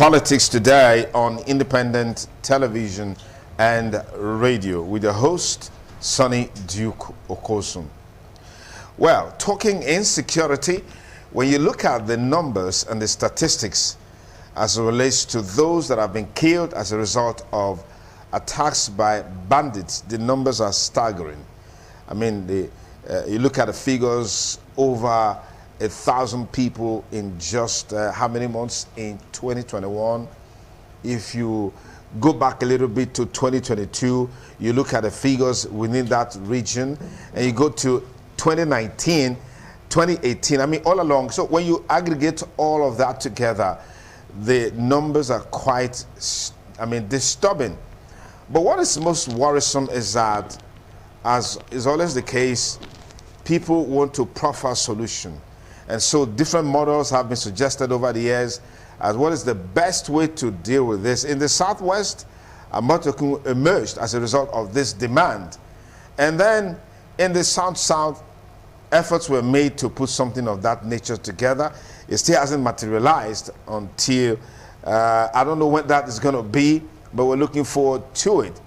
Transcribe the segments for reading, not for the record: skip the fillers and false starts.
Politics Today on independent television and radio with the host, Sonny Duke Okosum. Well, talking insecurity, when you look at the numbers and the statistics as it relates to those that have been killed as a result of attacks by bandits, the numbers are staggering. I mean, you look at the figures, over 1,000 people in just how many months in 2021. If you go back a little bit to 2022, you look at the figures within that region, and you go to 2019, 2018, I mean all along. So when you aggregate all of that together, the numbers are quite, disturbing. But what is most worrisome is that, as is always the case, people want to proffer a solution. And so different models have been suggested over the years as what is the best way to deal with this. In the Southwest, Amotekun emerged as a result of this demand. And then in the South-South, efforts were made to put something of that nature together. It still hasn't materialized until, I don't know when that is going to be, but we're looking forward to it.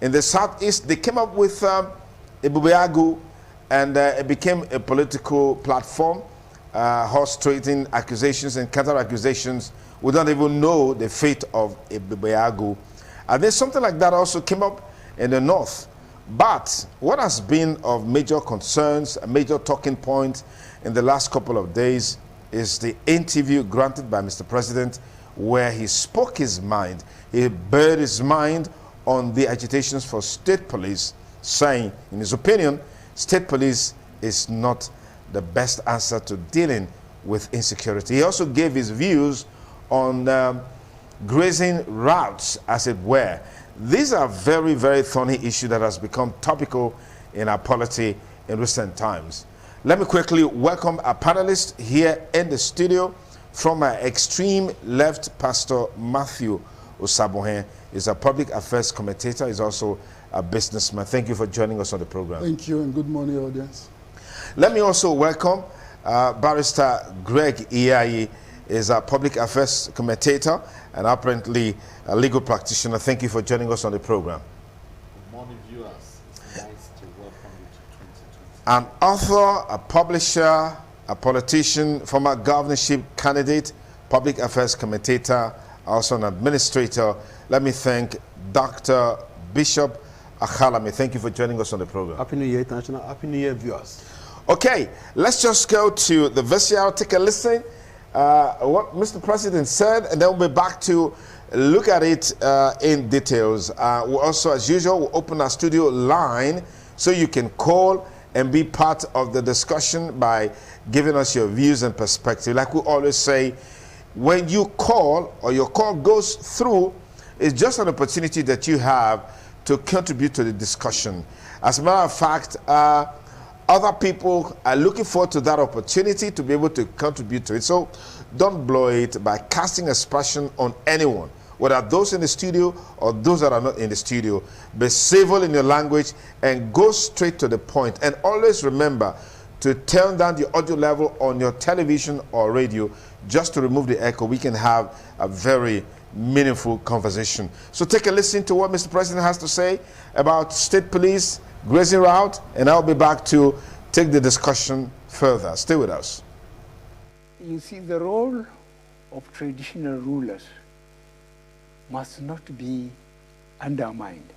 In the Southeast, they came up with Ibubeagu, and it became a political platform, horse trading accusations and counter-accusations. We don't even know the fate of Ibubeagu. And then something like that also came up in the North. But what has been of major concerns, a major talking point in the last couple of days is the interview granted by Mr. President, where he spoke his mind. He bared his mind on the agitations for state police, saying, in his opinion, state police is not the best answer to dealing with insecurity. He also gave his views on grazing routes, as it were. These are very, very thorny issues that has become topical in our polity in recent times. Let me quickly welcome our panelists here in the studio. From our extreme left, Pastor Matthew Osabohen is a public affairs commentator. He's also a businessman. Thank you for joining us on the program. Thank you, and good morning, audience. Let me also welcome Barrister Greg Iyayi, is a public affairs commentator and apparently a legal practitioner. Thank you for joining us on the program. Good morning, viewers. It's nice to welcome you to 2020. An author, a publisher, a politician, former governorship candidate, public affairs commentator, also an administrator. Let me thank Dr. Bishop Akhalame. Thank you for joining us on the program. Happy New Year, International. Happy New Year, viewers. Okay, let's just go to the VCR, take a listen what Mr. President said, and then we'll be back to look at it in details. We'll also, as usual, we'll open our studio line so you can call and be part of the discussion by giving us your views and perspective. Like we always say, when you call or your call goes through, it's just an opportunity that you have to contribute to the discussion. As a matter of fact, other people are looking forward to that opportunity to be able to contribute to it. So don't blow it by casting aspersion on anyone, whether those in the studio or those that are not in the studio. Be civil in your language and go straight to the point. And always remember to turn down the audio level on your television or radio just to remove the echo. We can have a very meaningful conversation. So take a listen to what Mr. President has to say about state police, grazing route, and I'll be back to take the discussion further. Stay with us. You see, the role of traditional rulers must not be undermined,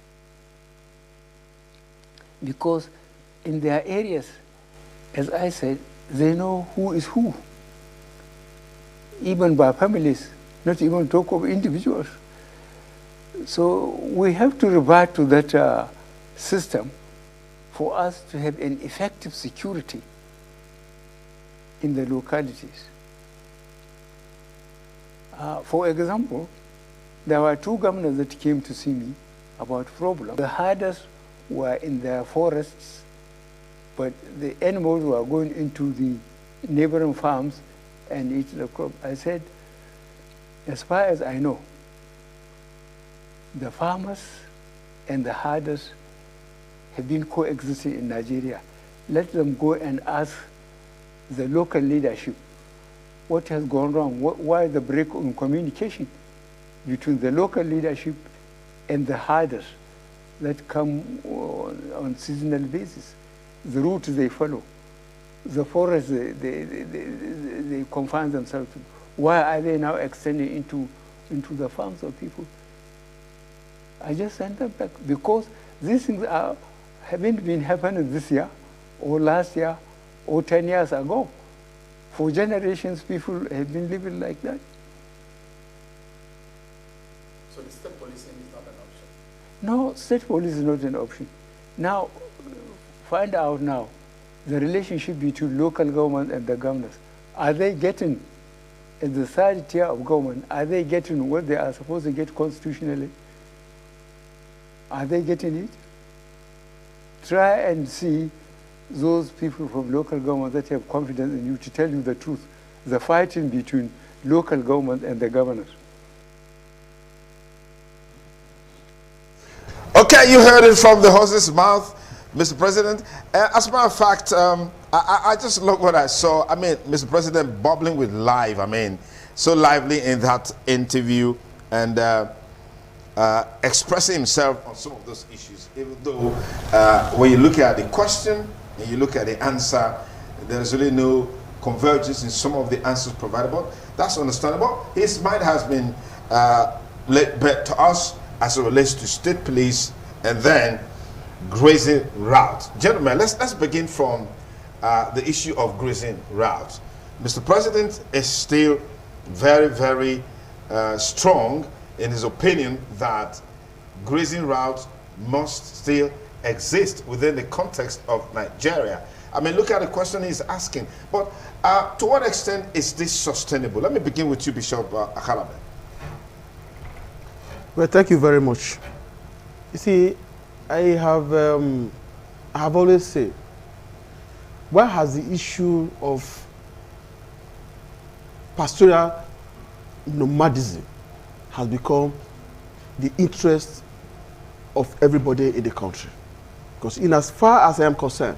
because in their areas, as I said, they know who is who, even by families, not even talk of individuals. So we have to revert to that system for us to have an effective security in the localities. For example, there were two governors that came to see me about problems. The herders were in their forests, but the animals were going into the neighboring farms and eat the crop. I said, as far as I know, the farmers and the herders have been coexisting in Nigeria. Let them go and ask the local leadership what has gone wrong, why the break in communication between the local leadership and the herders that come on seasonal basis. The route they follow, the forest they confine themselves to. Why are they now extending into the farms of people? I just sent them back because these things haven't been happening this year or last year or 10 years ago. For generations, people have been living like that. So the state policing is not an option? No, state police is not an option. Now, find out now the relationship between local government and the governors. Are they getting, in the third tier of government, are they getting what they are supposed to get constitutionally? Are they getting it? Try and see those people from local government that have confidence in you to tell you the truth, the fighting between local government and the governors. Okay, you heard it from the horse's mouth, Mr. President. As a matter of fact, I just love what I saw. I mean, Mr. President bubbling with life. I mean, so lively in that interview and expressing himself on some of those issues. Even though when you look at the question and you look at the answer, there's really no convergence in some of the answers provided. But that's understandable. His mind has been laid bare to us as it relates to state police and then grazing route. Gentlemen, let's begin from the issue of grazing route. Mr. President is still very, very strong in his opinion that grazing routes must still exist within the context of Nigeria. I mean, look at the question he's asking. But to what extent is this sustainable? Let me begin with you, Bishop Akalabe. Well, thank you very much. You see, I have always said, why has the issue of pastoral nomadism has become the interest of everybody in the country? Because in as far as I am concerned,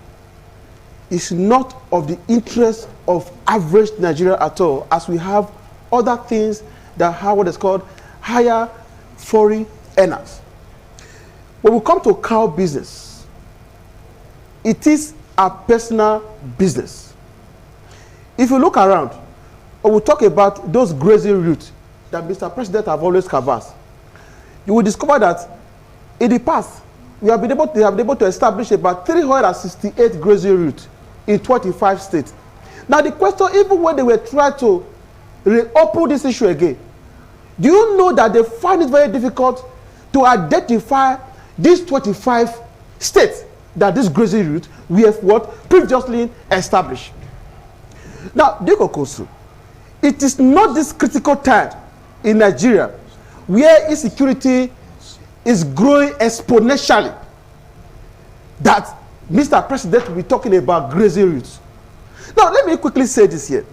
it's not of the interest of average Nigeria at all, as we have other things that have what is called higher foreign earners. When we come to cow business, it is a personal business. If you look around, or we talk about those grazing routes that Mr. President have always canvassed, you will discover that in the past, we have been able to establish about 368 grazing routes in 25 states. Now the question, even when they were trying to reopen this issue again, do you know that they find it very difficult to identify these 25 states that this grazing route we have what previously established? Now, Diko Kosu, it is not this critical time in Nigeria where insecurity is growing exponentially that Mr. President will be talking about grazing routes. Now, let me quickly say this here.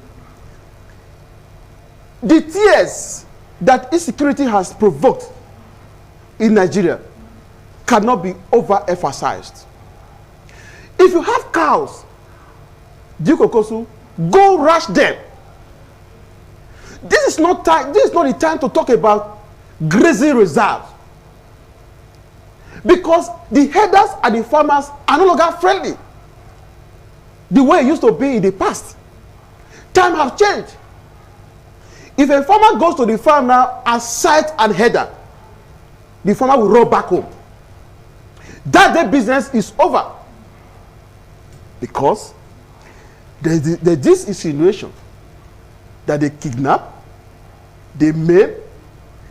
The tears that insecurity has provoked in Nigeria cannot be overemphasized. If you have cows, Duke Okosu, go rush them. This is not the time to talk about grazing reserves, because the herders and the farmers are no longer friendly the way it used to be in the past. Time has changed. If a farmer goes to the farm now and sight an herder, the farmer will roll back home. That day business is over, because there's this insinuation that they kidnap, they maim,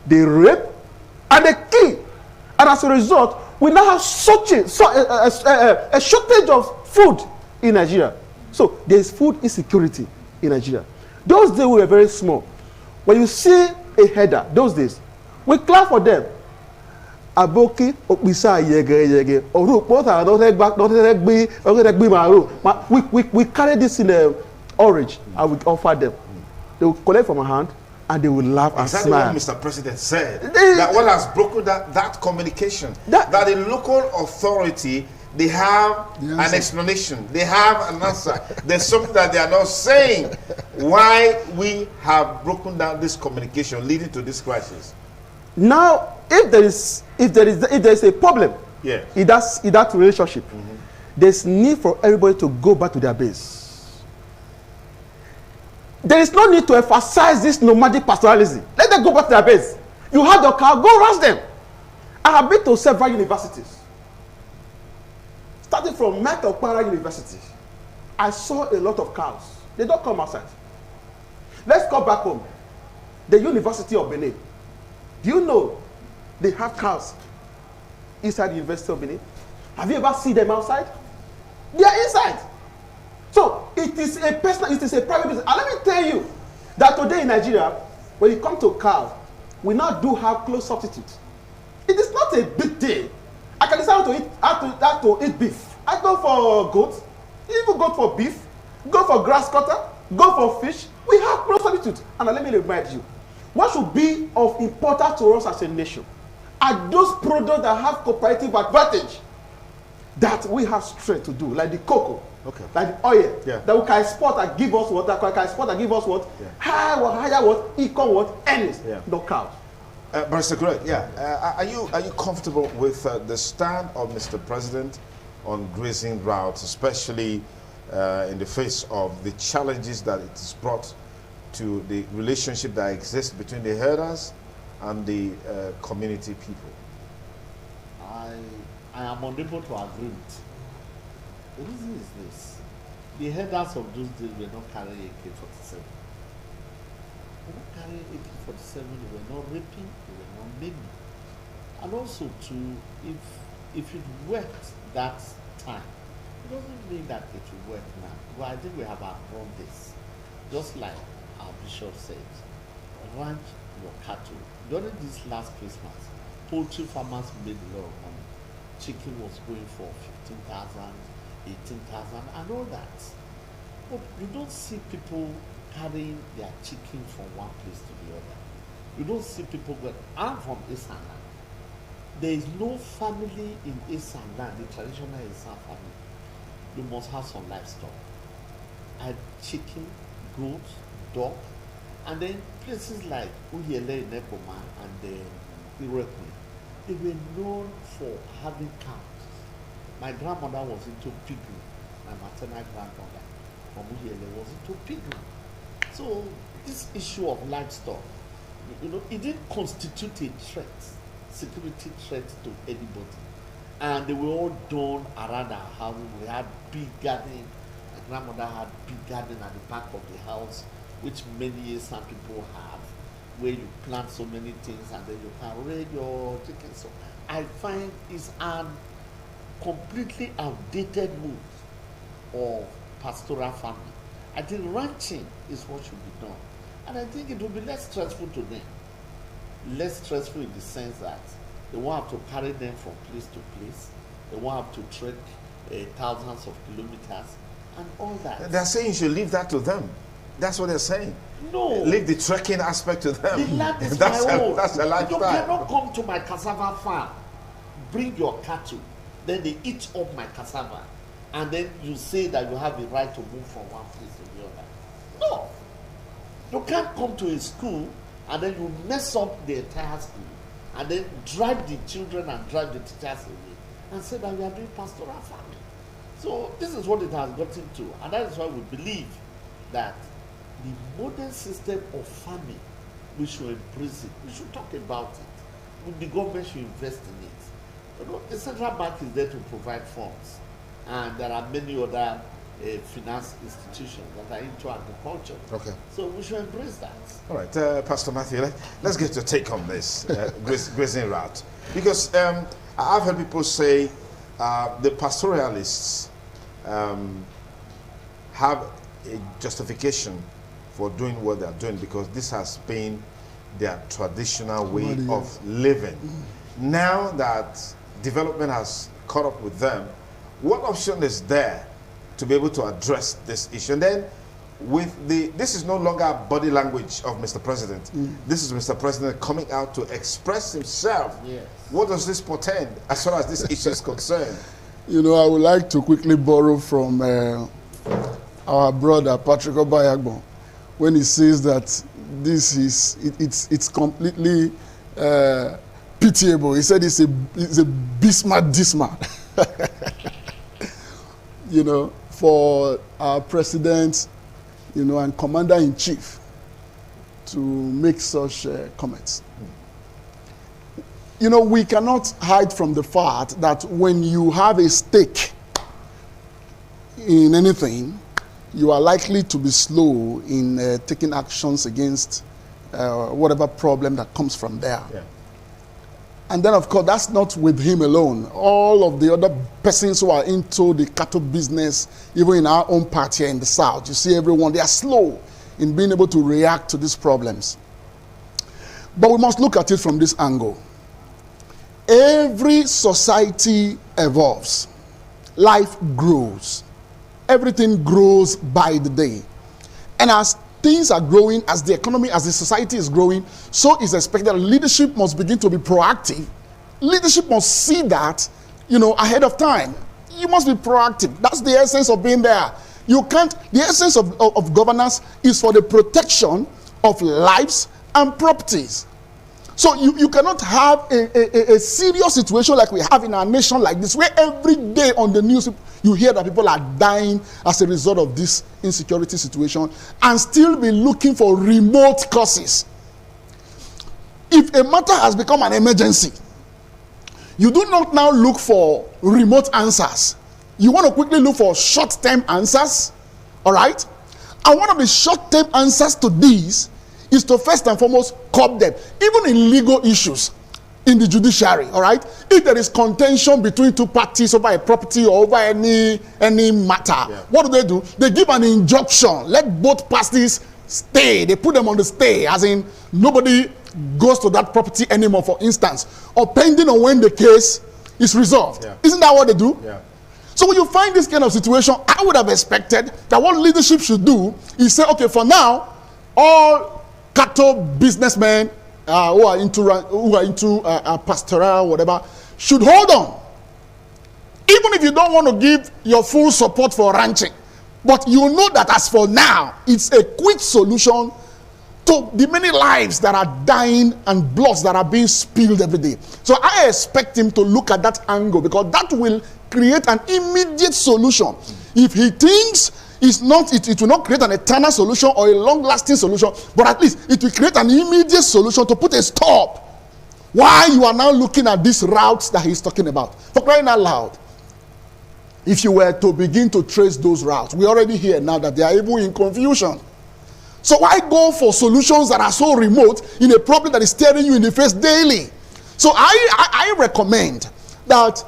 they rape, and they kill. And as a result, we now have such a shortage of food in Nigeria. So there's food insecurity in Nigeria. Those days we were very small. When you see a herder, those days, we clap for them. Aboki, Okpisa, Yege, we carry this in the orange and we offer them. They will collect from our hand and they will laugh and smile. Exactly what Mr. President said. That what has broken that communication. That the local authority, they have an explanation. They have an answer. There's something that they are not saying. Why we have broken down this communication leading to this crisis. Now, if there is a problem Yes. in that relationship, there's need for everybody to go back to their base. There is no need to emphasize this nomadic pastoralism. Let them go back to their base. You have your cow, go rouse them. I have been to several universities. Starting from Mount Okpara University, I saw a lot of cows. They don't come outside. Let's go back home. The University of Benin. Do you know they have cows inside the University of Benin? Have you ever seen them outside? They are inside. So it is a personal, it is a private business. And let me tell you that today in Nigeria, when it comes to cows, we now do have close substitutes. It is not a big deal. I can decide to eat beef. I go for goat, even go for beef, go for grass cutter, go for fish. We have close substitutes. And let me remind you, what should be of importance to us as a nation are those products that have comparative advantage that we have strength to do, like the cocoa, like the oil, that we can export and give us what, higher what, equal what, earnings, no cows. Mr. Greg, are you comfortable with the stand of Mr. President on grazing routes, especially in the face of the challenges that it has brought to the relationship that exists between the herders and the community people? I am unable to agree with. The reason is this: the herders of those days were not carrying AK-47. They were not carrying AK-47. They were not raping. They were not maiming. And also, too, if it worked that time, it doesn't mean that it will work now. Well, I think we have outgrown this. Just like our bishop said, ranch your cattle. During this last Christmas, poultry farmers made a lot of money. Chicken was going for 15,000, 18,000, and all that. But you don't see people carrying their chicken from one place to the other. You don't see people going. I'm from Eastern land. There is no family in Eastern land, the traditional Eastern family. You must have some livestock. And chicken, goat, dog, and then places like Uyele, Nekoma, and then Irekwe, they were known for having cows. My grandmother was into pigging. My maternal grandmother from Uyele was into pigging. So this issue of livestock, it didn't constitute a threat, security threat to anybody. And they were all done around our house. We had big garden. My grandmother had big garden at the back of the house, which many some people have, where you plant so many things and then you can raise your chickens. So I find it's an completely outdated move of pastoral farming. I think ranching is what should be done. And I think it will be less stressful to them. Less stressful in the sense that they won't have to carry them from place to place. They won't have to trek thousands of kilometers and all that. They're saying you should leave that to them. That's what they're saying. No. Leave the trekking aspect to them. The land is that's my own. That's a lifestyle. You cannot come to my cassava farm, bring your cattle, then they eat up my cassava, and then you say that you have the right to move from one place to the other. No. You can't come to a school and then you mess up the entire school and then drive the children and drive the teachers away and say that we are doing pastoral farming. So this is what it has gotten to, and that is why we believe that the modern system of farming, we should embrace it. We should talk about it. The government should invest in it. The central bank is there to provide funds, and there are many other finance institutions that are into agriculture. Okay. So we should embrace that. All right, Pastor Matthew, let's get your take on this grazing route, because I've heard people say the pastoralists have a justification for doing what they're doing because this has been their traditional way of living. Now that development has caught up with them, what option is there to be able to address this issue? And then with this is no longer body language of Mr. President. This is Mr. President coming out to express himself. Yes. What does this portend as far as this issue is concerned? You know, I would like to quickly borrow from our brother Patrick Obayagbon when he says that this is it's completely pitiable. He said it's a Bismarck dismal. You know, for our president, you know, and commander-in-chief to make such comments. You know, we cannot hide from the fact that when you have a stake in anything, you are likely to be slow in taking actions against whatever problem that comes from there. Yeah. And then, of course, that's not with him alone. All of the other persons who are into the cattle business, even in our own part here in the South, you see everyone, they are slow in being able to react to these problems. But we must look at it from this angle. Every society evolves. Life grows. Everything grows by the day. And as things are growing, as the economy, as the society is growing, so is expected that leadership must begin to be proactive. Leadership must see that, you know, ahead of time. You must be proactive. That's the essence of being there. You can't, the essence of governance is for the protection of lives and properties. So you cannot have a serious situation like we have in our nation like this, where every day on the news you hear that people are dying as a result of this insecurity situation, and still be looking for remote causes. If a matter has become an emergency, you do not now look for remote answers. You want to quickly look for short-term answers, all right? And one of the short-term answers to these is to first and foremost curb them. Even in legal issues, in the judiciary, all right? If there is contention between two parties over a property or over any matter, what do? They give an injunction. Let both parties stay. They put them on the stay, as in nobody goes to that property anymore, for instance, or pending on when the case is resolved. Yeah. Isn't that what they do? Yeah. So when you find this kind of situation, I would have expected that what leadership should do is say, okay, for now, all cattle businessmen who are into pastoral, whatever, should hold on. Even if you don't want to give your full support for ranching, but you know that as for now, it's a quick solution to the many lives that are dying and bloods that are being spilled every day. So I expect him to look at that angle, because that will create an immediate solution. If he thinks it will not create an eternal solution or a long-lasting solution, but at least it will create an immediate solution to put a stop. Why you are now looking at these routes that he's talking about? For crying out loud, if you were to begin to trace those routes, we already hear now that they are even in confusion. So why go for solutions that are so remote in a problem that is staring you in the face daily? So I recommend that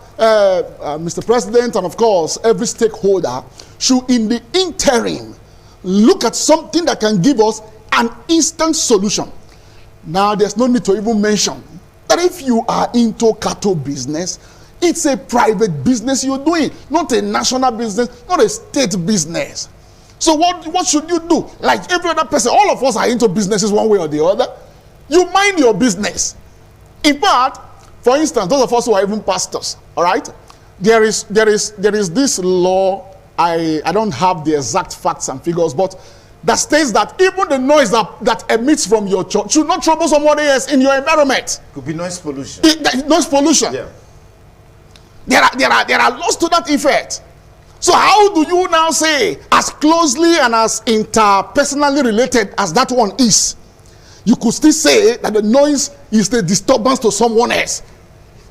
Mr. President and of course every stakeholder should in the interim look at something that can give us an instant solution. Now there's no need to even mention that if you are into cattle business, it's a private business you're doing, not a national business, not a state business. So what should you do? Like every other person, all of us are into businesses one way or the other. You mind your business. In fact, for instance, those of us who are even pastors, all right, there is this law. I don't have the exact facts and figures, but that states that even the noise that emits from your church should not trouble somebody else in your environment. Could be noise pollution. Noise pollution. Yeah. There are laws to that effect. So how do you now say, as closely and as interpersonally related as that one is, you could still say that the noise is the disturbance to someone else?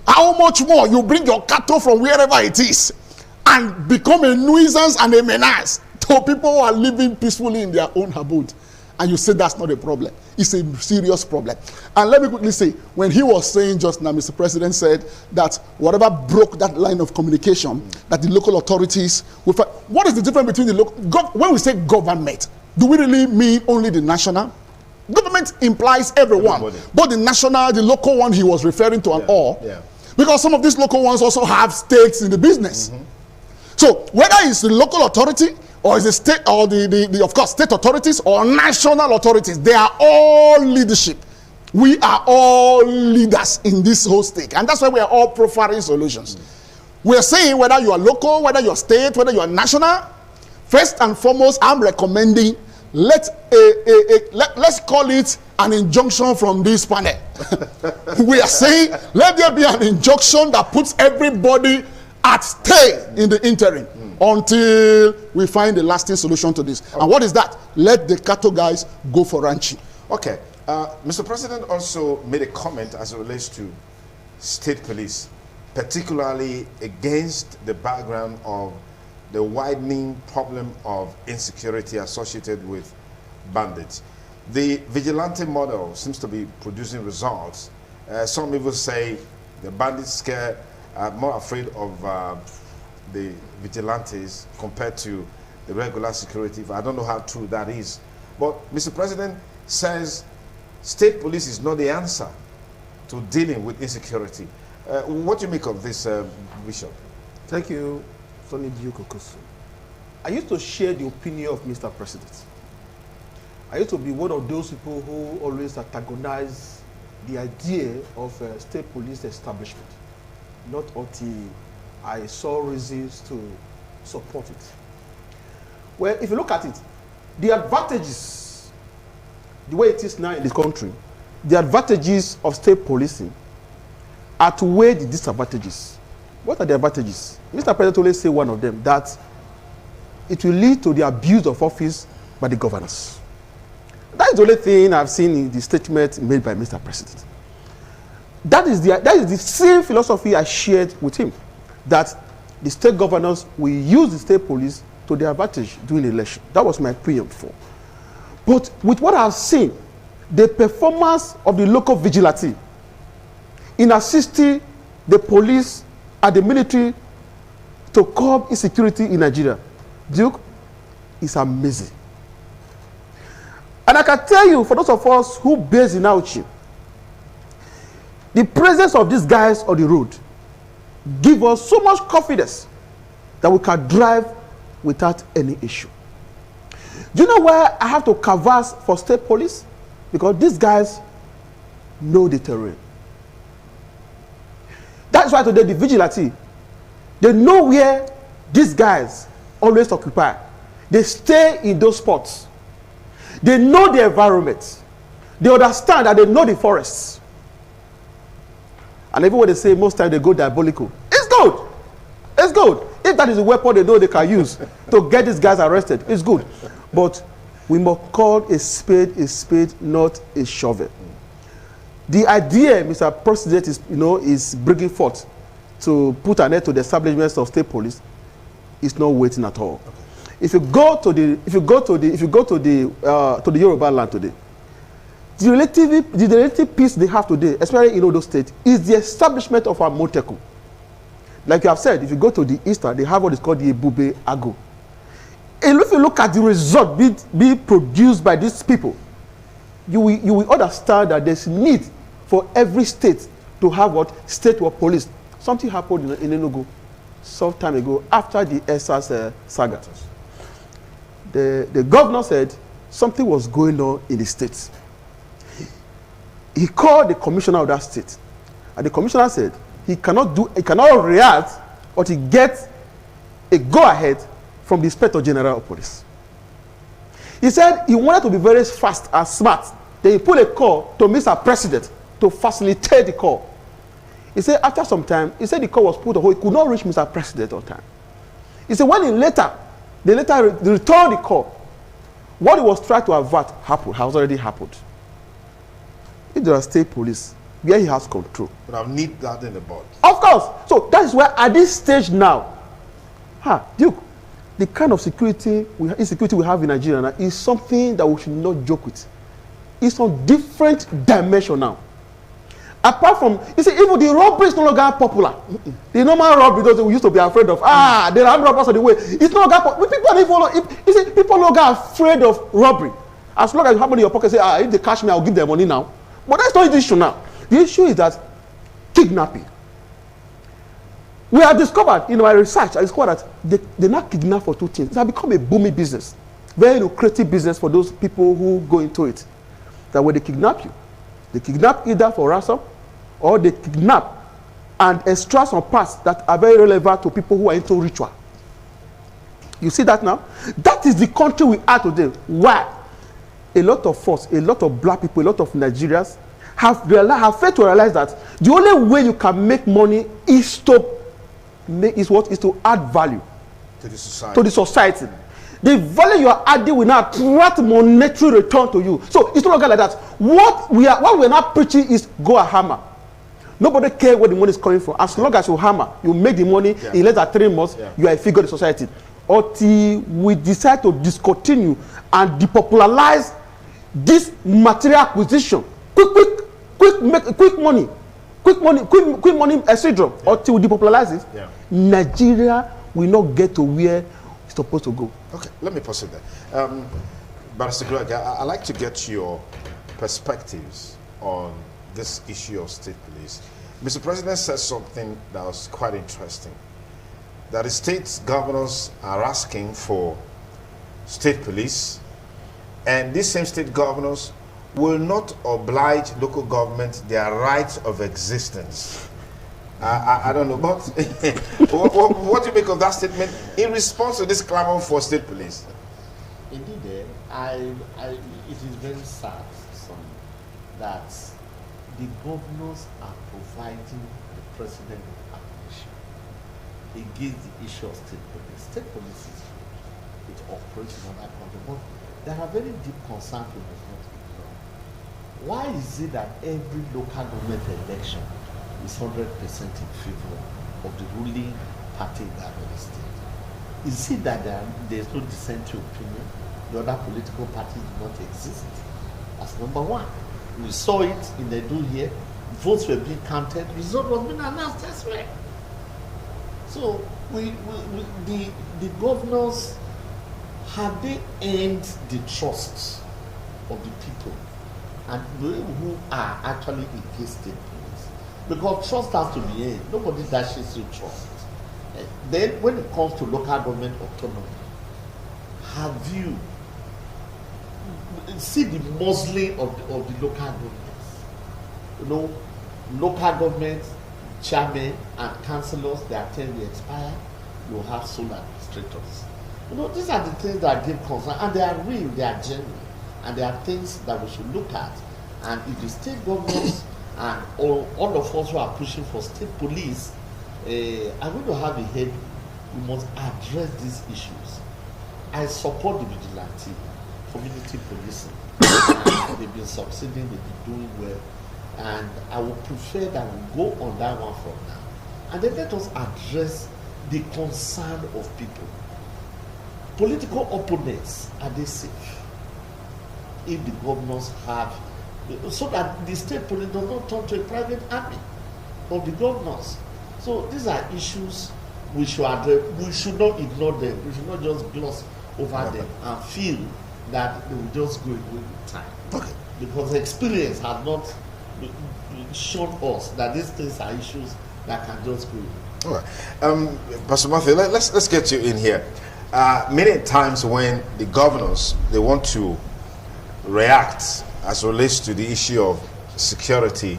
How much more you bring your cattle from wherever it is and become a nuisance and a menace to people who are living peacefully in their own abode, and you say that's not a problem? It's a serious problem. And let me quickly say, when he was saying just now, Mr. President said that whatever broke that line of communication, that the local authorities will find. What is the difference between the local, when we say government, do we really mean only the national? Government implies everyone. Everybody. But the national, the local one he was referring to and all. Yeah. Because some of these local ones also have stakes in the business. Mm-hmm. So whether it's the local authority or is the state, or the of course state authorities or national authorities, they are all leadership. We are all leaders in this whole stake, and that's why we are all profiling solutions. We are saying whether you are local, whether you are state, whether you are national. First and foremost, I'm recommending let's call it an injunction from this panel. We are saying, let there be an injunction that puts everybody at stay in the interim until we find a lasting solution to this. And what is that? Let the cattle guys go for ranching. Okay. Mr. President also made a comment as it relates to state police, particularly against the background of the widening problem of insecurity associated with bandits. The vigilante model seems to be producing results. Some people say the bandits are more afraid of the vigilantes compared to the regular security. I don't know how true that is. But Mr. President says state police is not the answer to dealing with insecurity. What do you make of this, Bishop? Thank you, Sonny Duke Okosu. I used to share the opinion of Mr. President. I used to be one of those people who always antagonize the idea of a state police establishment, not until I saw reasons to support it. Well, if you look at it, the advantages, the way it is now in this country, the advantages of state policing outweigh the disadvantages. What are the advantages? Mr. President always say one of them, that it will lead to the abuse of office by the governors. That is the only thing I've seen in the statement made by Mr. President. That is the same philosophy I shared with him, that the state governors will use the state police to their advantage during the election. That was my opinion before. But with what I've seen, the performance of the local vigilante in assisting the police and the military to curb insecurity in Nigeria, Duke, is amazing. And I can tell you, for those of us who base in Auchi, the presence of these guys on the road give us so much confidence that we can drive without any issue. Do you know why I have to canvass for state police? Because these guys know the terrain. That's why today the vigilante, they know where these guys always occupy. They stay in those spots. They know the environment. They understand that they know the forests. And even when they say most times they go diabolical, it's good. It's good. If that is a weapon they know they can use to get these guys arrested, it's good. But we must call a spade, not a shovel. The idea Mr. President is bringing forth to put an end to the establishment of state police is not waiting at all. Okay. If you go to the Yoruba land today, the relative peace they have today, especially in those states, is the establishment of a Moteku. Like you have said, if you go to the eastern, they have what is called the Ebube Ago. And if you look at the result being produced by these people, you will understand that there's need for every state to have what? State or police. Something happened in Enugu some time ago after the ESAS saga. The governor said something was going on in the state. He called the commissioner of that state, and the commissioner said he cannot react until he gets a go-ahead from the Inspector General of Police. He said he wanted to be very fast and smart. Then he put a call to Mr. President to facilitate the call. He said after some time, he said the call was put on hold. He could not reach Mr. President on time. He said when they later returned the call, what he was trying to avert has already happened. If there are state police, where he has control. But I'll need that in the board. Of course. So that is why at this stage now, Duke, the kind of insecurity we have in Nigeria now is something that we should not joke with. It's on different dimension now. Apart from, even the robbery is no longer popular. The normal robbery, those we used to be afraid of. The armed robbers are the way. It's no longer popular. People no longer afraid of robbery. As long as you have money in your pocket, say, if they catch me, I'll give them money now. But that's not the issue now. The issue is that kidnapping. We have discovered, in my research, I discovered that they now kidnap for two things. It has become a booming business. Very lucrative business for those people who go into it. That when they kidnap you, they kidnap either for ransom or they kidnap and extract some parts that are very relevant to people who are into ritual. You see that now? That is the country we are today. Why? a lot of us, a lot of black people, a lot of Nigerians have failed to realize that the only way you can make money is to add value to the society. To the society. The value you are adding will now attract monetary return to you. So it's no longer like that. What we're not preaching is go and hammer. Nobody cares where the money is coming from. As long as you hammer, you make the money in less than 3 months, you are a figure of the society. Until we decide to discontinue and depopularize this material acquisition, quick money syndrome, until we depopularize it, Nigeria will not get to where it's supposed to go. Okay, let me pause it there. Barrister Greg, I'd like to get your perspectives on this issue of state police. Mr. President said something that was quite interesting, that the state governors are asking for state police, and these same state governors will not oblige local government their right of existence. I don't know, but what do you make of that statement in response to this clamor for state police? Indeed, it is very sad, son, that the governors are providing the president with ammunition against the issue of state police. State police is good. It operates in other countries, but there are very deep concerns we must not ignore. Why is it that every local government election is 100% in favor of the ruling party in that very state? Is it that there is no dissenting opinion? The other political parties do not exist? That's number one. We saw it in the do here. Votes were being counted. Result was being announced elsewhere. So the governors, have they earned the trust of the people and who are actually against state police? Because trust has to be earned. Nobody dashes you trust. Then when it comes to local government autonomy, have you see the muzzling of the local governments? You know, local government chairmen and councillors, their term will expire. You have sole administrators. You know, these are the things that give concern, and they are real, they are genuine, and they are things that we should look at. And if the state governments and all of us who are pushing for state police are going to have a head, we must address these issues. I support the vigilante community policing. They've been succeeding, they've been doing well, and I would prefer that we go on that one from now. And then let us address the concern of people. Political opponents, are they safe? If the governors have, so that the state police does not turn to a private army of the governors. So these are issues we should address. We should not ignore them. We should not just gloss over them and feel that they will just go away with time. Okay. Because experience has not shown us that these things are issues that can just go away. All right. Pastor Matthew, let's get you in here. Many times when the governors, they want to react as relates to the issue of security,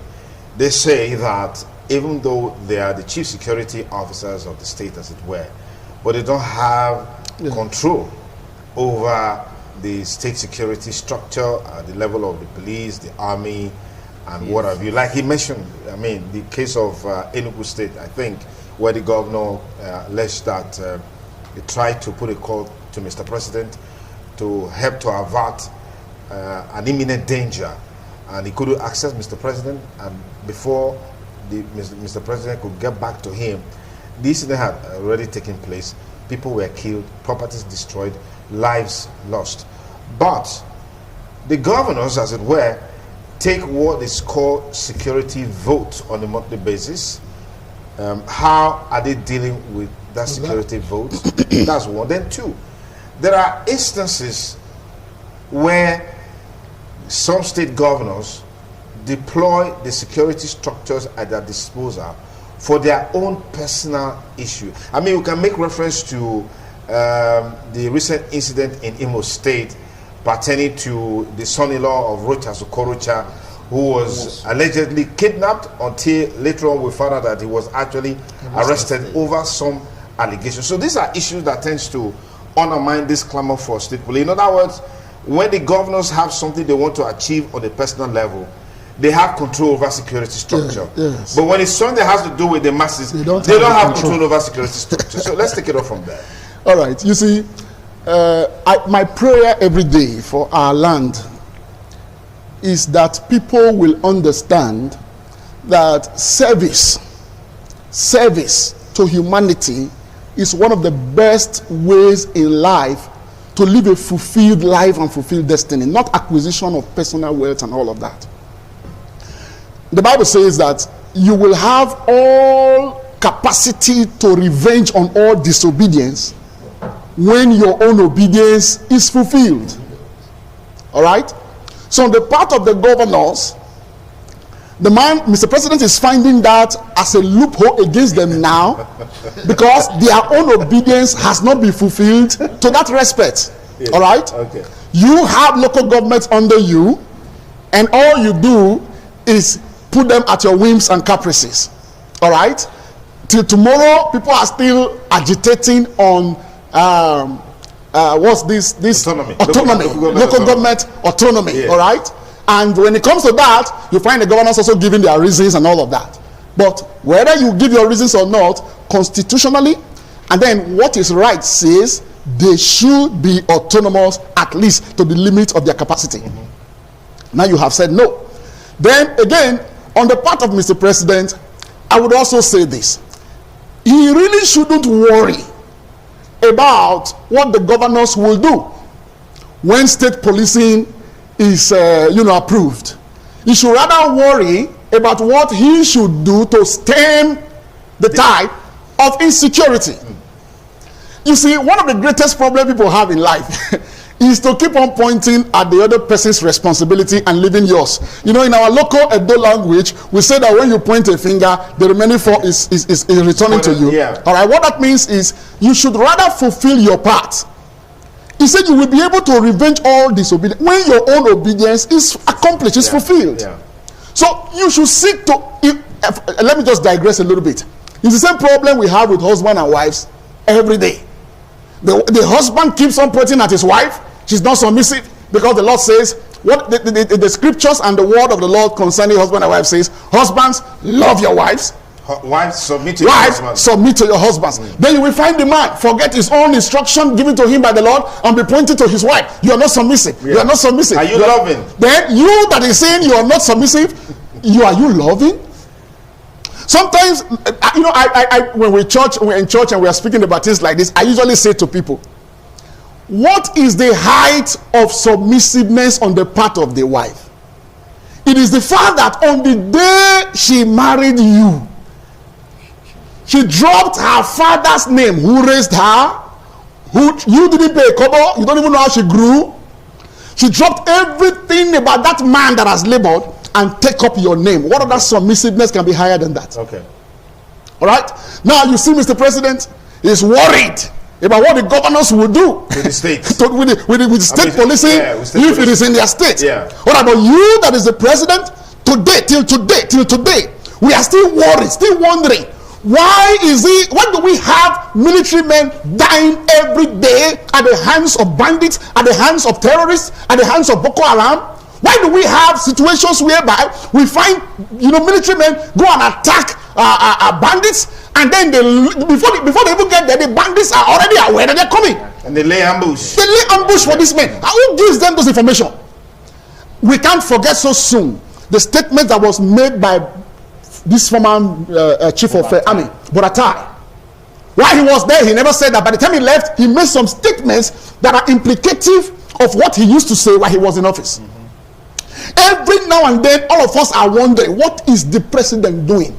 they say that even though they are the chief security officers of the state, as it were, but they don't have control over the state security structure at the level of the police, the army, and what have you. Like he mentioned, I mean, the case of Enugu State, I think, where the governor alleged that he tried to put a call to Mr. President to help to avert an imminent danger, and he couldn't access Mr. President, and before Mr. President could get back to him, the incident had already taken place. People were killed, properties destroyed, lives lost. But the governors, as it were, take what is called security votes on a monthly basis. How are they dealing with that security vote? That's one. Then two, there are instances where some state governors deploy the security structures at their disposal for their own personal issue. I mean, we can make reference to the recent incident in Imo State pertaining to the son-in-law of Rochas Okorocha, who was allegedly kidnapped until later on we found out that he was actually arrested over some allegations. So these are issues that tends to undermine this clamor for state police. In other words, when the governors have something they want to achieve on a personal level, they have control over security structure. Yes. But when it's something that has to do with the masses, they don't have control over security structure. So let's take it off from there. All right. You see, my prayer every day for our land is that people will understand that service to humanity is one of the best ways in life to live a fulfilled life and fulfilled destiny, not acquisition of personal wealth and all of that. The Bible says that you will have all capacity to revenge on all disobedience when your own obedience is fulfilled. All right? So on the part of the governors, the man, Mr. President, is finding that as a loophole against them now because their own obedience has not been fulfilled to that respect. Yes. All right? Okay. You have local governments under you, and all you do is put them at your whims and caprices. All right? Till tomorrow, people are still agitating on what's this autonomy. Local government autonomy. Yeah. All right? And when it comes to that, you find the governors also giving their reasons and all of that. But whether you give your reasons or not, constitutionally, and then what is right says they should be autonomous at least to the limit of their capacity. Now you have said no. Then again, on the part of Mr. President, I would also say this. He really shouldn't worry about what the governors will do when state policing is approved. He should rather worry about what he should do to stem the tide of insecurity. You see, one of the greatest problems people have in life is to keep on pointing at the other person's responsibility and leaving yours. You know, in our local Edo language, we say that when you point a finger, the remaining four is returning to you. Yeah. All right, what that means is you should rather fulfill your part. He said you will be able to revenge all disobedience when your own obedience is accomplished, is fulfilled. Yeah. So you should seek to, let me just digress a little bit. It's the same problem we have with husband and wives every day. The husband keeps on pointing at his wife. She's not submissive because the Lord says, what the scriptures and the word of the Lord concerning husband and wife says, husbands, love your wives. Wives, submit to your husbands. Submit to your husbands. Then you will find the man forget his own instruction given to him by the Lord and be pointing to his wife. You are not submissive. Yeah. You are not submissive. Are you loving? Then you that is saying you are not submissive, are you loving? Sometimes, when we're in church and we are speaking about things like this, I usually say to people, what is the height of submissiveness on the part of the wife? It is the fact that on the day she married you, she dropped her father's name, who raised her, who you didn't pay a kobo, you don't even know how she grew. She dropped everything about that man that has labored and take up your name. What other submissiveness can be higher than that? Okay. All right? Now you see Mr. President is worried about what the governors will do with the states. with state policing, if it is in their state. Yeah. What about you that is the president? Till today, we are still worried, still wondering, why do we have military men dying every day at the hands of bandits, at the hands of terrorists, at the hands of Boko Haram? Why do we have situations whereby we find military men go and attack bandits, and then before they even get there, the bandits are already aware that they're coming, and they lay ambush. They lay ambush for these men. Who gives them those information? We can't forget so soon the statement that was made by this former chief of army, Boratai. While he was there, he never said that. By the time he left, he made some statements that are implicative of what he used to say while he was in office. Every now and then, all of us are wondering, what is the president doing?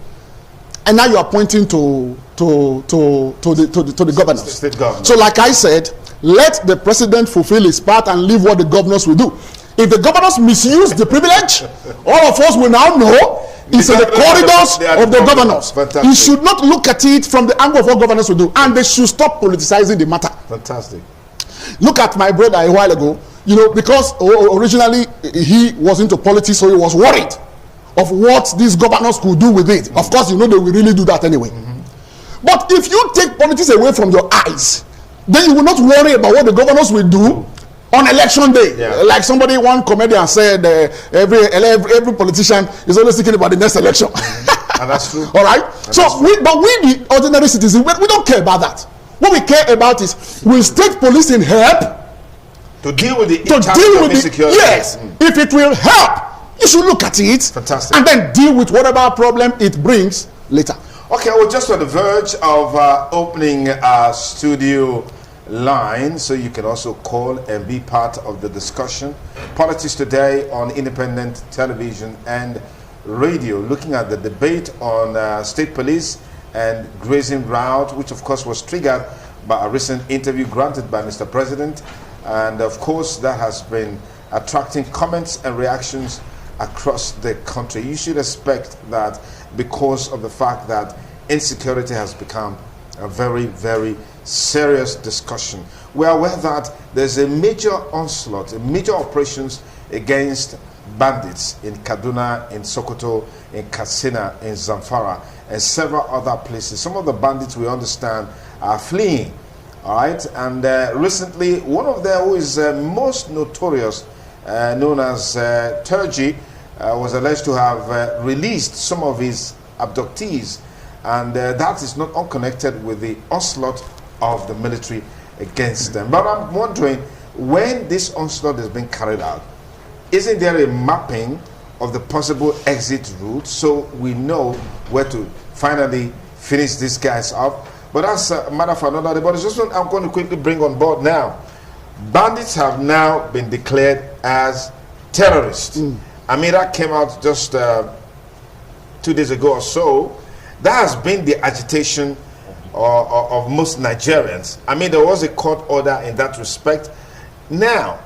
And now you are pointing to the governors. State governors. So like I said, let the president fulfill his part and leave what the governors will do. If the governors misuse the privilege, all of us will now know it's in the corridors of the governors. Fantastic. You should not look at it from the angle of what governors will do. And they should stop politicizing the matter. Fantastic. Look at my brother a while ago. Because originally he was into politics, so he was worried of what these governors could do with it. Of course, they will really do that anyway. But if you take politics away from your eyes, then you will not worry about what the governors will do. on election day. Yeah. Like one comedian said, every politician is always thinking about the next election. And that's true. All right. But we, the ordinary citizens, we don't care about that. What we care about is, will state policing help to deal with the insecurity? Yes. If it will help, you should look at it. Fantastic. And then deal with whatever problem it brings later. Okay, we're just on the verge of opening our studio line, so you can also call and be part of the discussion. Politics Today on independent television and radio, looking at the debate on state police and grazing route, which of course was triggered by a recent interview granted by Mr. President. And of course, that has been attracting comments and reactions across the country. You should expect that, because of the fact that insecurity has become a very, very serious discussion. We are aware that there's a major onslaught, major operations against bandits in Kaduna, in Sokoto, in Katsina, in Zamfara, and several other places. Some of the bandits, we understand, are fleeing. All right, and recently, one of them who is most notorious, known as Turji, was alleged to have released some of his abductees, and that is not unconnected with the onslaught of the military against them. But I'm wondering, when this onslaught is being carried out, isn't there a mapping of the possible exit route, so we know where to finally finish these guys up? But that's a matter for another day. But it's just what I'm going to quickly bring on board now. Bandits have now been declared as terrorists. I mean, that came out just 2 days ago or so. That has been the agitation of most Nigerians. I mean, there was a court order in that respect. Now,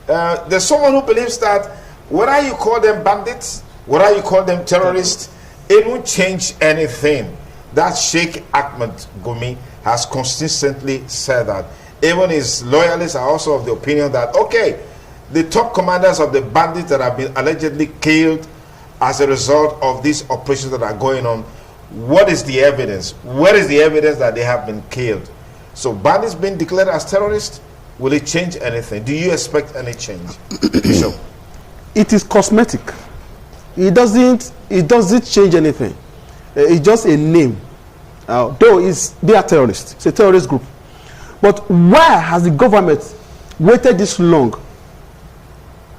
there's someone who believes that whether you call them bandits, whether you call them terrorists, it won't change anything. That Sheikh Ahmed Gumi has consistently said that. Even his loyalists are also of the opinion that, okay, the top commanders of the bandits that have been allegedly killed as a result of these operations that are going on, what is the evidence? Where is the evidence that they have been killed? So bandits being declared as terrorists, will it change anything? Do you expect any change? So, it is cosmetic. It doesn't change anything. It's just a name. Though they are terrorists. It's a terrorist group. But why has the government waited this long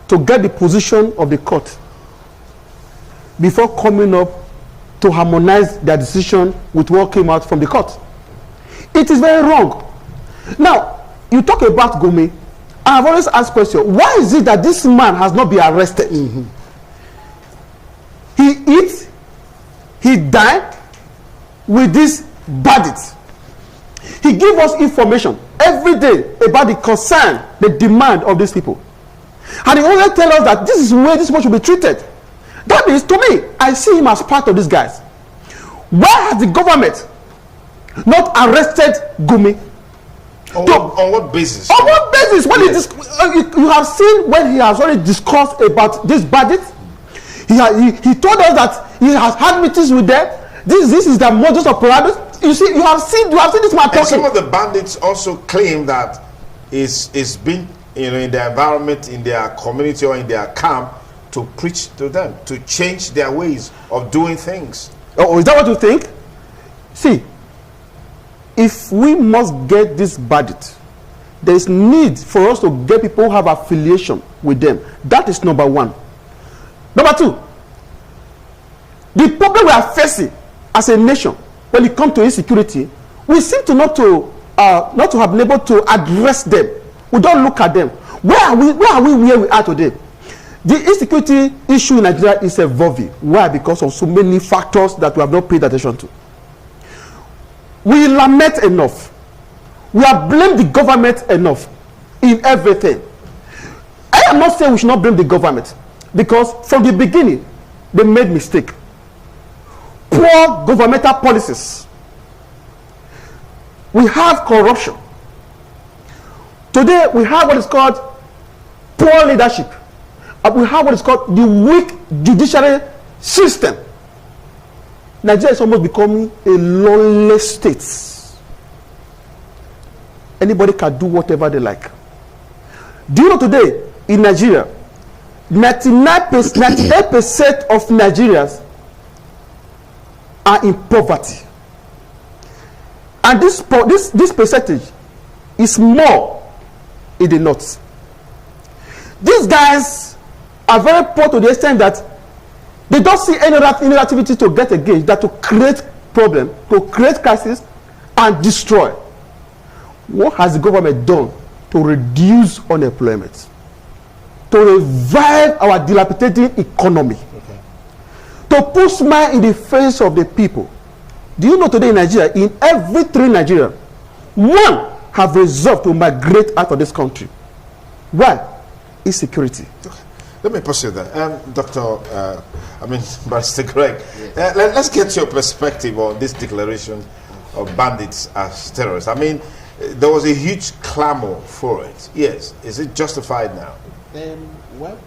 to get the position of the court before coming up to harmonize their decision with what came out from the court? It is very wrong. Now, you talk about Gumi. I have always asked question, why is it that this man has not been arrested? He eats, he died with these bandits. He gives us information every day about the concern, the demand of these people. And he always tells us that this is where this one should be treated. That means, to me, I see him as part of these guys. Why has the government not arrested Gumi? On what basis? On what basis? When you have seen when he has already discussed about these bandits. He told us that he has had meetings with them. This is the modus operandi. You see, you have seen this man talking. And some of the bandits also claim that it's been in their environment, in their community, or in their camp to preach to them, to change their ways of doing things. Oh, is that what you think? See, if we must get this bandit, there is need for us to get people who have affiliation with them. That is number one. Number two, the problem we are facing as a nation when it comes to insecurity, we seem to not to have been able to address them. We don't look at them. Where are we where we are today? The insecurity issue in Nigeria is evolving. Why? Because of so many factors that we have not paid attention to. We lament enough. We have blamed the government enough in everything. I am not saying we should not blame the government, because from the beginning they made mistake. Poor governmental policies. We have corruption. Today we have what is called poor leadership. We have what is called the weak judiciary system. Nigeria is almost becoming a lawless state. Anybody can do whatever they like. Do you know today in Nigeria, 98% of Nigerians are in poverty, and this percentage is more in the north. These guys are very poor to the extent that they don't see any activity to get engaged, that to create problem, to create crisis, and destroy. What has the government done to reduce unemployment, to revive our dilapidating economy, to put smile in the face of the people? Do you know today in Nigeria, in every 3 Nigerians, 1 have resolved to migrate out of this country? Why? Insecurity. Okay. Let me pursue that. Barrister Greg, let's get your perspective on this declaration of bandits as terrorists. I mean, there was a huge clamor for it. Yes. Is it justified now? Well,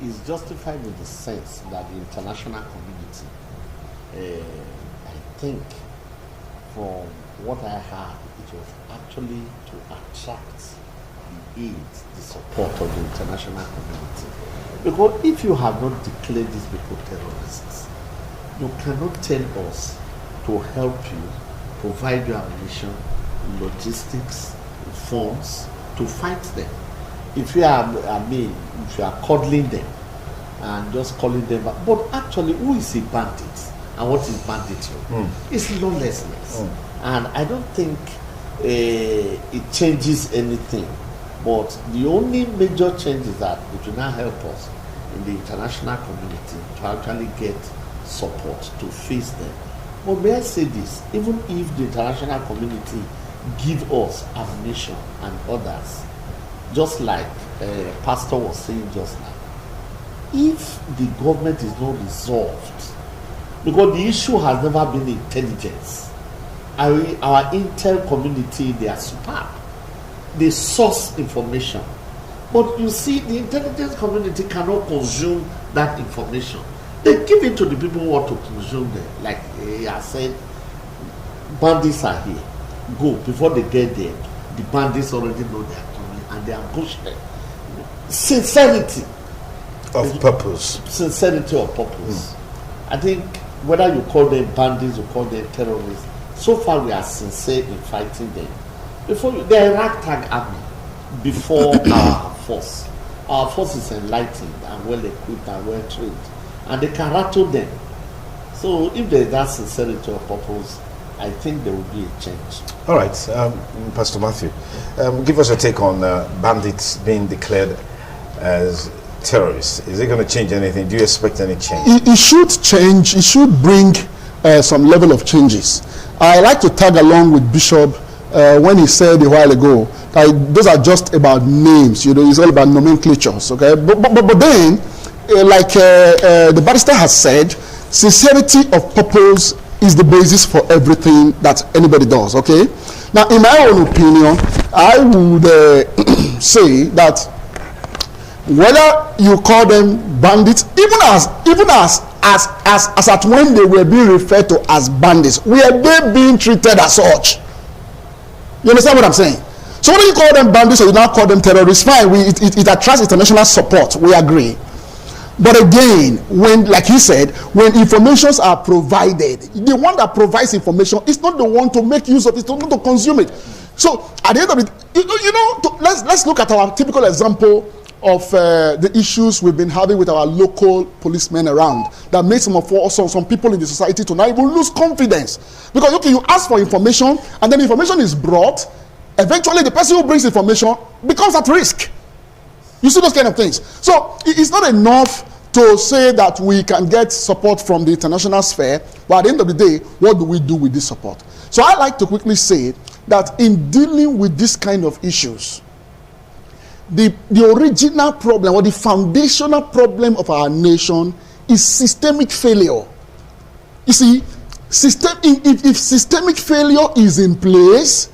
it's justified in the sense that the international community, I think, from what I heard, it was actually to attract the aid, the support of the international community. Because if you have not declared these people terrorists, you cannot tell us to help you, provide you ammunition, logistics, funds to fight them. If you are, if you are coddling them and just calling them back, but actually, who is a bandit and what is banditry? It's lawlessness, and I don't think it changes anything. But the only major change is that it will now help us in the international community to actually get support to face them. But may I say this, even if the international community give us ammunition and others, just like Pastor was saying just now, if the government is not resolved, because the issue has never been intelligence, our intel community, they are superb. They source information, but you see, the intelligence community cannot consume that information. They give it to the people who want to consume them. Like I said, bandits are here. Go. Before they get there, the bandits already know they are coming and they ambush them. Sincerity of purpose. Sincerity of purpose. I think whether you call them bandits or call them terrorists, so far we are sincere in fighting them. Before they are a ragtag army before our force. Our force is enlightened and well equipped and well trained, and they can rattle them. So if there is that sincerity of purpose, I think there will be a change. All right, Pastor Matthew, give us a take on bandits being declared as terrorists. Is it going to change anything? Do you expect any change? It should change. It should bring some level of changes. I like to tag along with Bishop when he said a while ago that those are just about names, it's all about nomenclatures, okay? But then, like the barrister has said, sincerity of purpose is the basis for everything that anybody does, okay? Now, in my own opinion, I would say that whether you call them bandits, even as at when they were being referred to as bandits, were they being treated as such? You understand what I'm saying? So whether you call them bandits or you now call them terrorists, fine. It attracts international support. We agree. But again, when, like he said, when informations are provided, the one that provides information is not the one to make use of it, not to consume it. So at the end of it, let's look at our typical example of the issues we've been having with our local policemen around that made some people in the society to now even lose confidence. Because okay, you ask for information and then information is brought, eventually the person who brings information becomes at risk. You see those kind of things. So it's not enough to say that we can get support from the international sphere, but at the end of the day, what do we do with this support? So I like to quickly say that in dealing with this kind of issues, the original problem or the foundational problem of our nation is systemic failure. You see, if systemic failure is in place,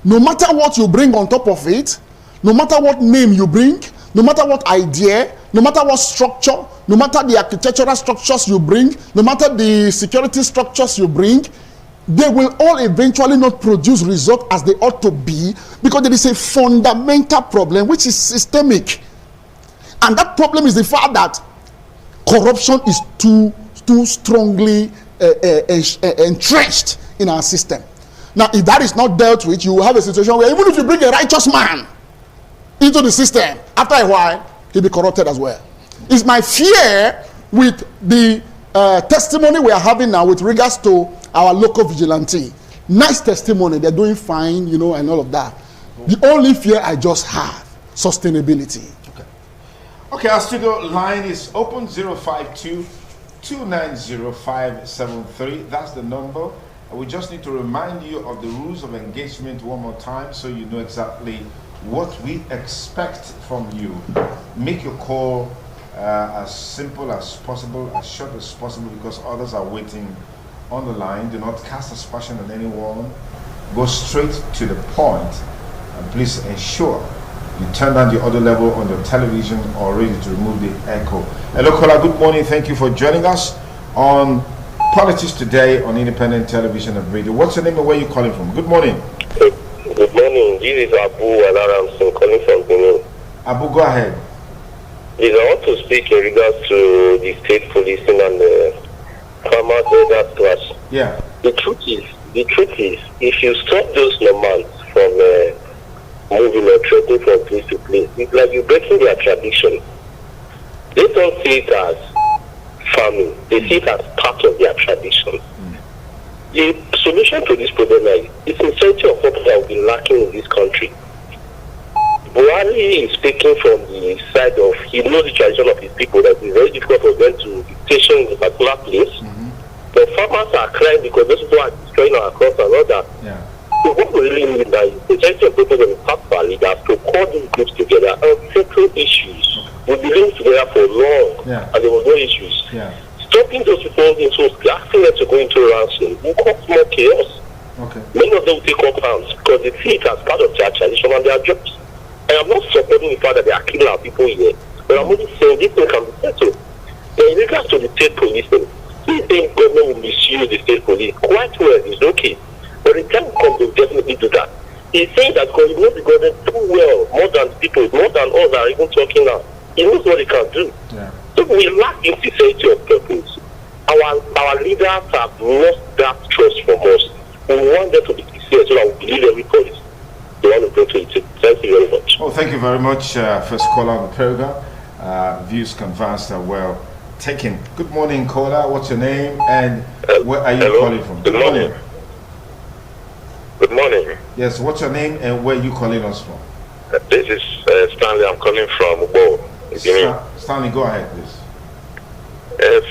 no matter what you bring on top of it, no matter what name you bring, no matter what idea, no matter what structure, no matter the architectural structures you bring, no matter the security structures you bring, they will all eventually not produce results as they ought to be, because there is a fundamental problem which is systemic. And that problem is the fact that corruption is too strongly entrenched in our system. Now, if that is not dealt with, you will have a situation where even if you bring a righteous man into the system, after a while, he'll be corrupted as well. It's my fear with the testimony we are having now with regards to our local vigilante. Nice testimony, they're doing fine, you know, and all of that. The only fear I just have, sustainability. Okay, our studio line is open 052-290-573. That's the number. We just need to remind you of the rules of engagement one more time so you know exactly what we expect from you. Make your call as simple as possible, as short as possible, because others are waiting on the line. Do not cast aspersion on anyone. Go straight to the point, and please ensure you turn down the audio level on your television or radio to remove the echo. Hello, caller. Good morning. Thank you for joining us on Politics Today on Independent Television and Radio. What's your name and where are you calling from? Good morning. Good morning. This is Abu Alaramson calling from Benin. Abu, go ahead. Yes, I want to speak in regards to the state policing and the farmers leaders clash. Yeah. The truth is, if you stop those nomads from moving or trading from place to place, it's like you're breaking their tradition. They don't see it as farming. They see it as part of their tradition. The solution to this problem is the sincerity of what that will be lacking in this country. Buhari is speaking from the side of, he knows the tradition of his people, that it's very difficult for them to be stationed in a particular place. But farmers are crying because those people are destroying our crops and all that. Yeah. So what we really need now is the majority of people in the South Valley that to call these groups together and settle issues. We've been living together for long, and there was no issues. Yeah. Stopping those people into asking them to go into ransom will cause more chaos. Okay. Many of them will take up arms because they see it as part of their tradition and their jobs. I am not supporting the fact that they are killing our people here, but I'm only saying this thing can be settled. Then in regards to the state policing, he think government will misuse the state police. Quite well, it's okay. But the time comes, they'll definitely do that. He's saying that because he knows the government too well, more than people, more than us that are even talking now. He knows what he can do. Yeah. So we lack the sincerity of purpose. Our leaders have lost that trust from us. We want them to be sincere so that we believe every policy they want to bring to it. Thank you very much. Oh, thank you very much. First caller on the program. Views conversed are well taken. Good morning, caller. What's your name and where are you calling from? Good morning. Good morning. Yes, what's your name and where are you calling us from? This is Stanley. I'm calling from Ubo. Stanley, go ahead, please.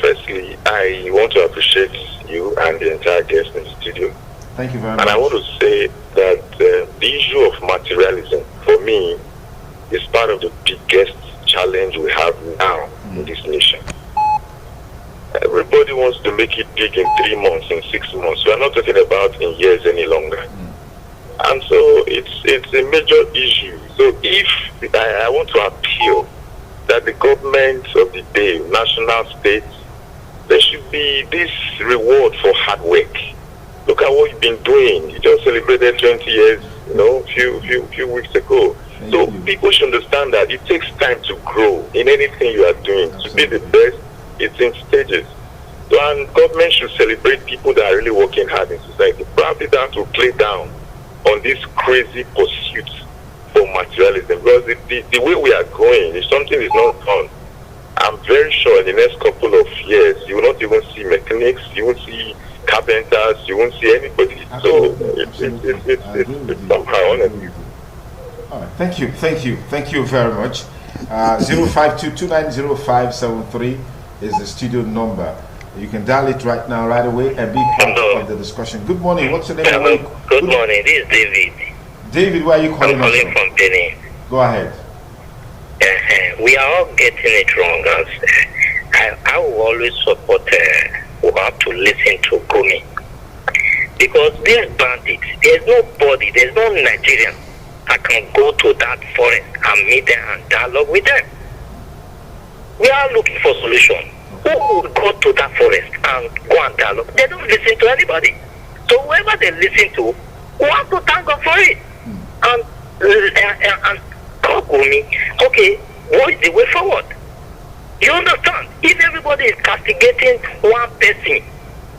Firstly, I want to appreciate you and the entire guest in the studio. Thank you very much. And I want to say that the issue of materialism, for me, is part of the biggest challenge we have now in this nation. Everybody wants to make it big in 3 months, in 6 months. We are not talking about in years any longer. And so it's a major issue. So if I want to appeal that the government of the day, national, state, there should be this reward for hard work. Look at what you've been doing. You just celebrated 20 years, you know, few weeks ago. So people should understand that it takes time to grow in anything you are doing. To be the best, it's in stages. So, and government should celebrate people that are really working hard in society. Probably down to play down on this crazy pursuit for materialism, because the way we are going, if something is not done, I'm very sure in the next couple of years you will not even see mechanics, you won't see carpenters, you won't see anybody. So it's somehow honestly. All right, thank you very much. 052-290-573 is the studio number. You can dial it right now, right away, and be part of the discussion. Good morning. What's your name? Hello. Good morning. This is David. David, where are you calling I'm calling from Benin. Go ahead. We are all getting it wrong. I will always support we have to listen to Gumi. Because these bandits, there's nobody, there's no Nigerian that can go to that forest and meet them and dialogue with them. We are looking for solution. Who would go to that forest and go and dialogue? They don't listen to anybody. So So whoever they listen to, we have to thank God for it. And talk with me. Okay, what is the way forward? You understand? If everybody is castigating one person,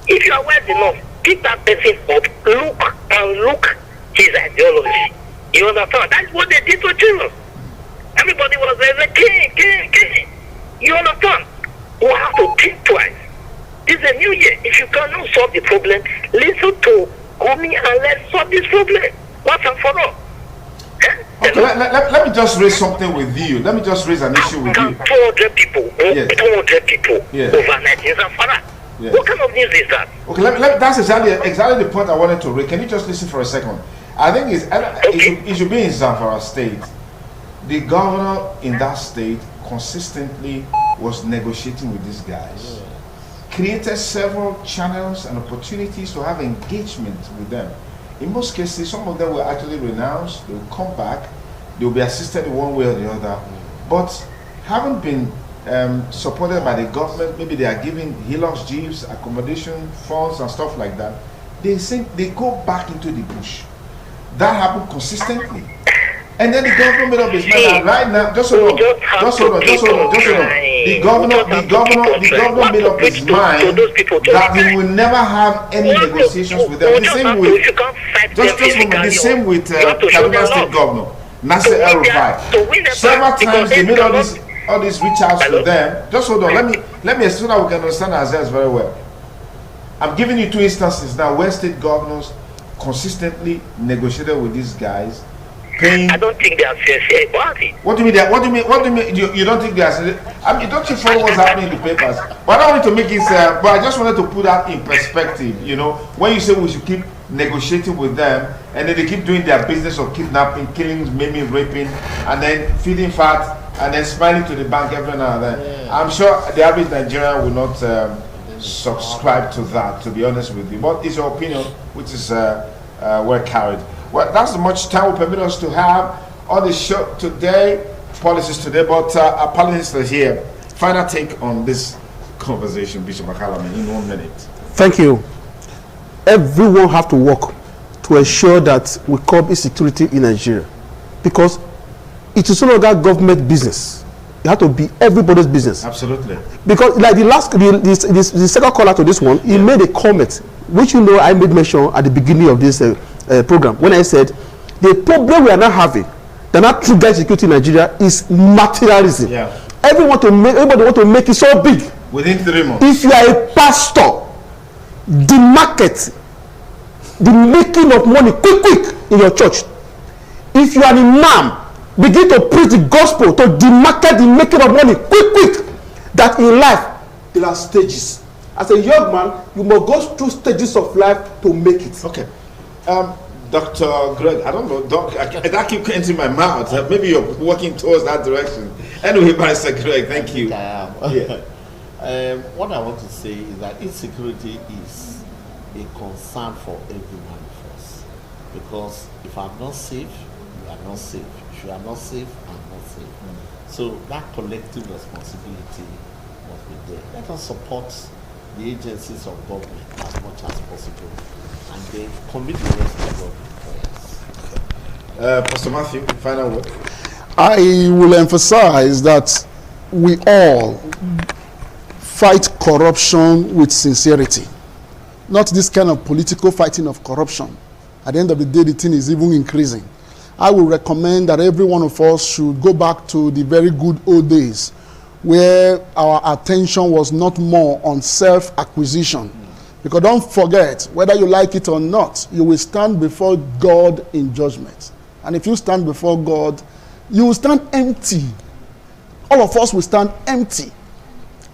if you are wise enough, pick that person up, look his ideology. You understand? That's what they did to Jesus. Everybody was like, king. You understand? We have to think twice. This is a new year. If you cannot solve the problem, listen to Gumi and let's solve this problem once and for all. Okay, let me just raise something with you. Let me just raise an issue with you. 200 people, Yes. 200 people Yes. overnight in Zamfara. Yes. What kind of news is that? Okay, that's exactly the point I wanted to raise. Can you just listen for a second? I think it should be in Zamfara State. The governor in that state consistently was negotiating with these guys. Created several channels and opportunities to have engagement with them. In most cases, some of them will actually renounce, they will come back, they will be assisted in one way or the other, but haven't been supported by the government. Maybe they are giving Hilux jeeps, accommodation funds and stuff like that. They go back into the bush. That happened consistently. And then the government made up his mind that right now, just hold on. The governor made up his mind that he will never have any negotiations with them. The same with Kaduna State Governor Nasir El-Rufai. Several times they made all these reach outs to them. Just hold on. Let me so that we can understand ourselves very well. I'm giving you two instances now where state governors consistently negotiated with these guys. I don't think they are sincere about it. What do you mean? What do you mean? You don't think they are sincere? I mean, don't you follow what's happening in the papers? But I don't want to make it. But I just wanted to put that in perspective. You know, when you say we should keep negotiating with them, and then they keep doing their business of kidnapping, killing, maiming, raping, and then feeding fat, and then smiling to the bank every now and then. Yeah. I'm sure the average Nigerian will not subscribe to that. To be honest with you, but it's your opinion, which is well carried. Well, that's the much time will permit us to have on the show today, policies today, but our panelists are here. Final take on this conversation, Bishop Makalami, in 1 minute. Thank you. Everyone have to work to ensure that we curb insecurity in Nigeria, because it is no longer government business. It has to be everybody's business. Absolutely. Because like the second caller to this one, he made a comment, which I made mention at the beginning of this program when I said the problem we are now having that not trigger security in Nigeria is materialism. Yeah. Everybody want to make it so big. Within 3 months. If you are a pastor, the market, the making of money quick in your church. If you are an imam, begin to preach the gospel to demarket the making of money quick. That in life there are stages. As a young man, you must go through stages of life to make it. Okay. Dr. Greg, I don't know, Doc, that keep entering my mouth. Maybe you're working towards that direction. Anyway, Mr. Greg, thank you. I am. Yeah. What I want to say is that insecurity is a concern for every one of us. Because if I'm not safe, you are not safe. If you are not safe, I'm not safe. So that collective responsibility must be there. Let us support the agencies of government as much as possible, and then commit the rest of God in prayers. Pastor Matthew, final word. I will emphasize that we all fight corruption with sincerity, not this kind of political fighting of corruption. At the end of the day, the thing is even increasing. I will recommend that every one of us should go back to the very good old days where our attention was not more on self-acquisition. Because don't forget, whether you like it or not, you will stand before God in judgment. And if you stand before God, you will stand empty. All of us will stand empty.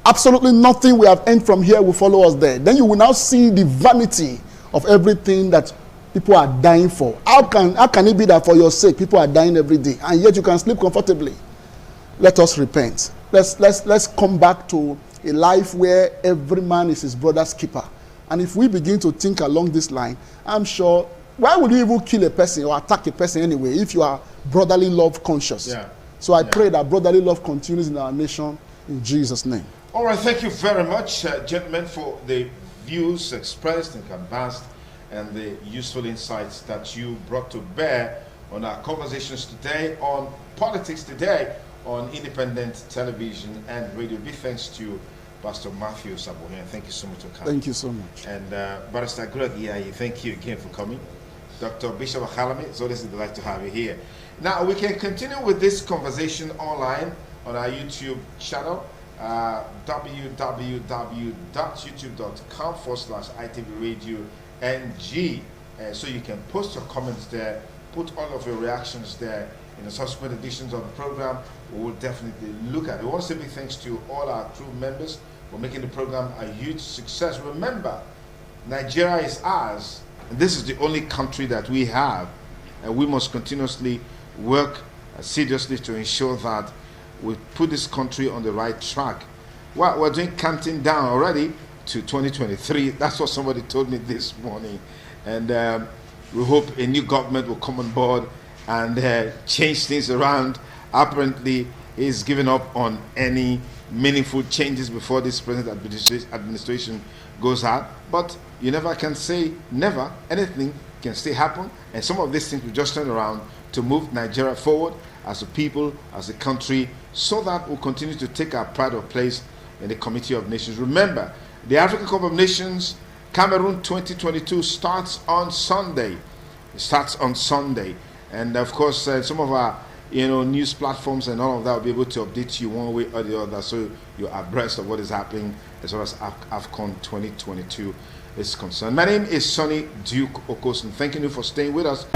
Absolutely nothing we have earned from here will follow us there. Then you will now see the vanity of everything that people are dying for. How can it be that for your sake people are dying every day and yet you can sleep comfortably? Let us repent. Let's come back to a life where every man is his brother's keeper. And if we begin to think along this line, I'm sure, why would you even kill a person or attack a person anyway if you are brotherly love conscious? Yeah. So I pray that brotherly love continues in our nation in Jesus' name. All right, thank you very much, gentlemen, for the views expressed and canvassed. and the useful insights that you brought to bear on our conversations today on politics today on independent television and radio. Big thanks to Pastor Matthew Sabohian. Thank you so much for coming. Thank you so much. And Barrister Greg Iyayi, thank you again for coming. Dr. Bishop Akhalami, it's always a delight to have you here. Now, we can continue with this conversation online on our YouTube channel, www.youtube.com/ITV-Radio-NG. So you can post your comments there, put all of your reactions there. In the subsequent editions of the program, we will definitely look at it. We want to say big thanks to all our crew members for making the program a huge success. Remember, Nigeria is ours, and this is the only country that we have, and we must continuously work seriously to ensure that we put this country on the right track. Well, we're doing counting down already to 2023. That's what somebody told me this morning, and we hope a new government will come on board and change things around. Apparently, he's given up on any meaningful changes before this present administration goes out. But you never can say never. Anything can still happen. And some of these things will just turn around to move Nigeria forward as a people, as a country, so that we'll continue to take our pride of place in the Committee of Nations. Remember, the African Cup of Nations, Cameroon 2022 starts on Sunday. It starts on Sunday. And of course, some of our news platforms and all of that will be able to update you one way or the other, so you're abreast of what is happening as far as AFCON 2022 is concerned. My name is Sonny Duke Okosun. Thank you for staying with us.